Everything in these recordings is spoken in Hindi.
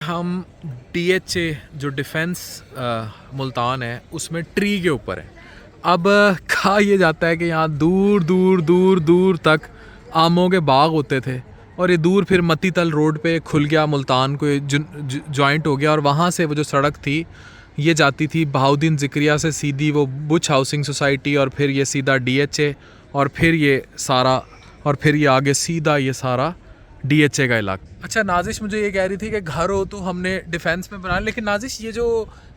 हम DHA जो डिफेंस मुल्तान है उसमें ट्री के ऊपर है। अब कहा ये जाता है कि यहाँ दूर दूर दूर दूर तक आमों के बाग होते थे और ये दूर फिर मती तल रोड पे खुल गया, मुल्तान को जॉइंट हो गया और वहाँ से वो जो सड़क थी ये जाती थी बहाउद्दीन ज़िक्रिया से सीधी वो बुच हाउसिंग सोसाइटी और फिर ये सीधा DHA और फिर ये सारा और फिर ये आगे सीधा ये सारा DHA का इलाका। अच्छा, नाजिश मुझे ये कह रही थी कि घर हो तो हमने डिफेंस में बनाया, लेकिन नाजिश ये जो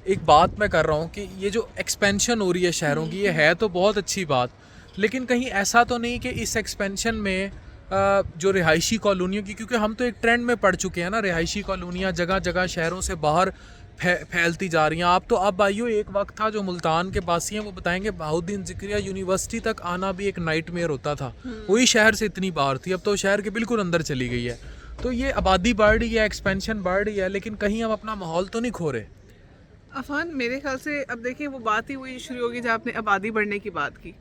एक बात मैं कर रहा हूँ कि ये जो एक्सपेंशन हो रही है शहरों की, ये है तो बहुत अच्छी बात, लेकिन कहीं ऐसा तो नहीं कि इस एक्सपेंशन में जो रिहायशी कॉलोनियों की, क्योंकि हम तो एक ट्रेंड में पड़ चुके हैं ना, रिहायशी कॉलोनियाँ जगह जगह शहरों से बाहर फैलती जा रही हैं। आप तो अब आइयो, एक वक्त था जो मुल्तान के बासी हैं वो बताएंगे बहाउद्दीन ज़िक्रिया यूनिवर्सिटी तक आना भी एक नाइटमेयर होता था, वही शहर से इतनी बाहर थी, अब तो शहर के बिल्कुल अंदर चली गई है। तो ये आबादी बढ़ रही है, एक्सपेंशन बढ़ रही है, लेकिन कहीं हम अपना माहौल तो नहीं खो रहे। अफान, मेरे ख्याल से अब देखिए वो बात ही वही शुरू होगी जब आपने आबादी बढ़ने की बात की।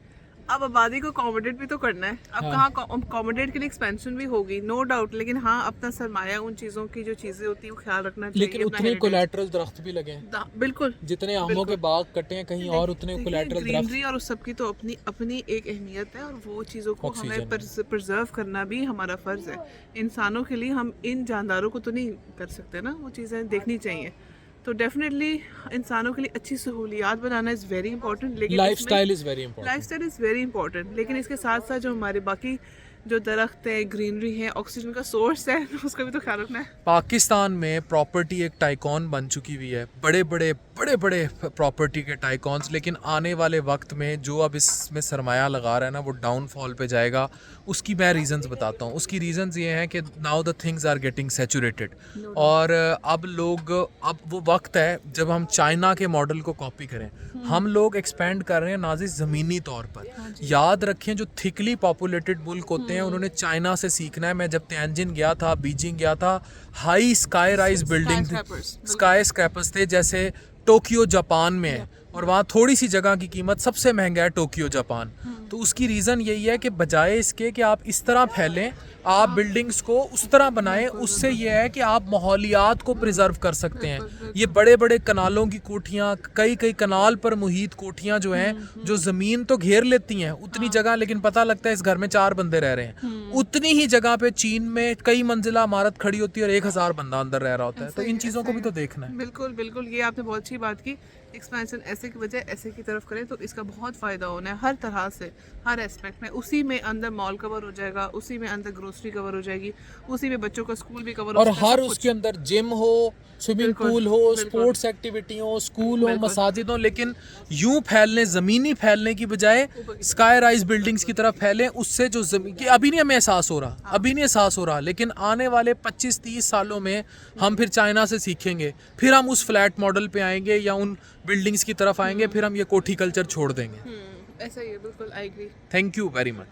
अब आबादी को अकोमोडेट भी तो करना है। अब कहाँ अकोमोडेट के लिए एक्सपेंशन भी होगी, नो डाउट, लेकिन हाँ अपना सरमाया, उन चीज़ों की जो चीज़ें होती है वो ख्याल रखना चाहिए। लेकिन उतने कोलैटरल दरख्त भी लगे हैं, बिल्कुल, जितने आमों के बाग कटे हैं कहीं और उतने कोलैटरल ग्रीनरी और उस सब की तो अपनी अपनी एक अहमियत है, और वो चीज़ों को हमें प्रिजर्व करना भी हमारा फ़र्ज़ है। इंसानों के लिए हम इन जानदारों को तो नहीं कर सकते ना, वो चीज़ें देखनी चाहिए। तो डेफिनेटली इंसानों के लिए अच्छी सहूलियात बनाना इज़ वेरी इंपॉर्टेंट, लेकिन lifestyle is very important. Lifestyle is very important, लेकिन इसके साथ साथ जो हमारे बाकी जो दरख्त है, ग्रीनरी है, ऑक्सीजन का सोर्स है, उसका भी तो ख्याल रखना है। पाकिस्तान में प्रॉपर्टी एक टाइकॉन बन चुकी हुई है, बड़े बड़े प्रॉपर्टी के टाइकॉन्स, लेकिन आने वाले वक्त में जो अब इसमें सरमाया लगा रहा है ना वो डाउनफॉल पे जाएगा। उसकी मैं रीज़न्स बताता हूँ। उसकी रीज़न्स ये हैं कि now the things are getting saturated, और अब वो वक्त है जब हम चाइना के मॉडल को कॉपी करें। हम लोग एक्सपेंड कर रहे हैं नाजिश ज़मीनी तौर पर। याद रखें, जो थिकली पॉपुलेटेड मुल्क होते हैं उन्होंने चाइना से सीखना है। मैं जब तियानजिन गया था, बीजिंग गया था, high sky rise building, sky scrapers थे जैसे टोक्यो जापान में है, और वहाँ थोड़ी सी जगह की कीमत सबसे महंगा है टोक्यो जापान। तो उसकी रीज़न यही है कि बजाय इसके कि आप इस तरह फैलें, आप बिल्डिंग्स को उस तरह बनाएं, उससे ये है कि आप माहौलियात को प्रिजर्व कर सकते हैं। ये बड़े बड़े कनालों की कोठियाँ, कई कनाल पर मुहित कोठियाँ जो हैं, जो ज़मीन तो घेर लेती हैं उतनी जगह, लेकिन पता लगता है इस घर में 4 बंदे रह रहे हैं। उतनी ही जगह पे चीन में कई मंजिला इमारत खड़ी होती है और 1000 बंदा अंदर रह रहा होता है। तो इन चीज़ों को भी तो देखना है। बिल्कुल बिल्कुल, ये आपने बहुत अच्छी बात की। एक्सपेंशन ऐसे की बजाय ऐसे की तरफ करें तो इसका बहुत फ़ायदा होना है हर तरह से, हर एस्पेक्ट में। उसी में अंदर मॉल कवर हो जाएगा, उसी में अंदर ग्रोसरी कवर हो जाएगी, उसी में बच्चों का स्कूल भी कवर हो और सकता है, हर उसके अंदर जिम हो, स्विमिंग पूल हो, स्पोर्ट्स एक्टिविटी हो, स्कूल हो, मसाजिद हो, लेकिन यूं फैलने, ज़मीनी फैलने की बजाय स्काई राइज बिल्डिंग्स की तरफ फैलें। उससे जो ज़मीन की अभी नहीं हमें एहसास हो रहा, अभी नहीं एहसास हो रहा, लेकिन आने वाले 25-30 सालों में हम फिर चाइना से सीखेंगे, फिर हम उस फ्लैट मॉडल पे आएंगे या उन बिल्डिंग्स की तरफ आएंगे, फिर हम ये कोठी कल्चर छोड़ देंगे। ऐसा ही है, बिल्कुल, I agree. Thank you very much.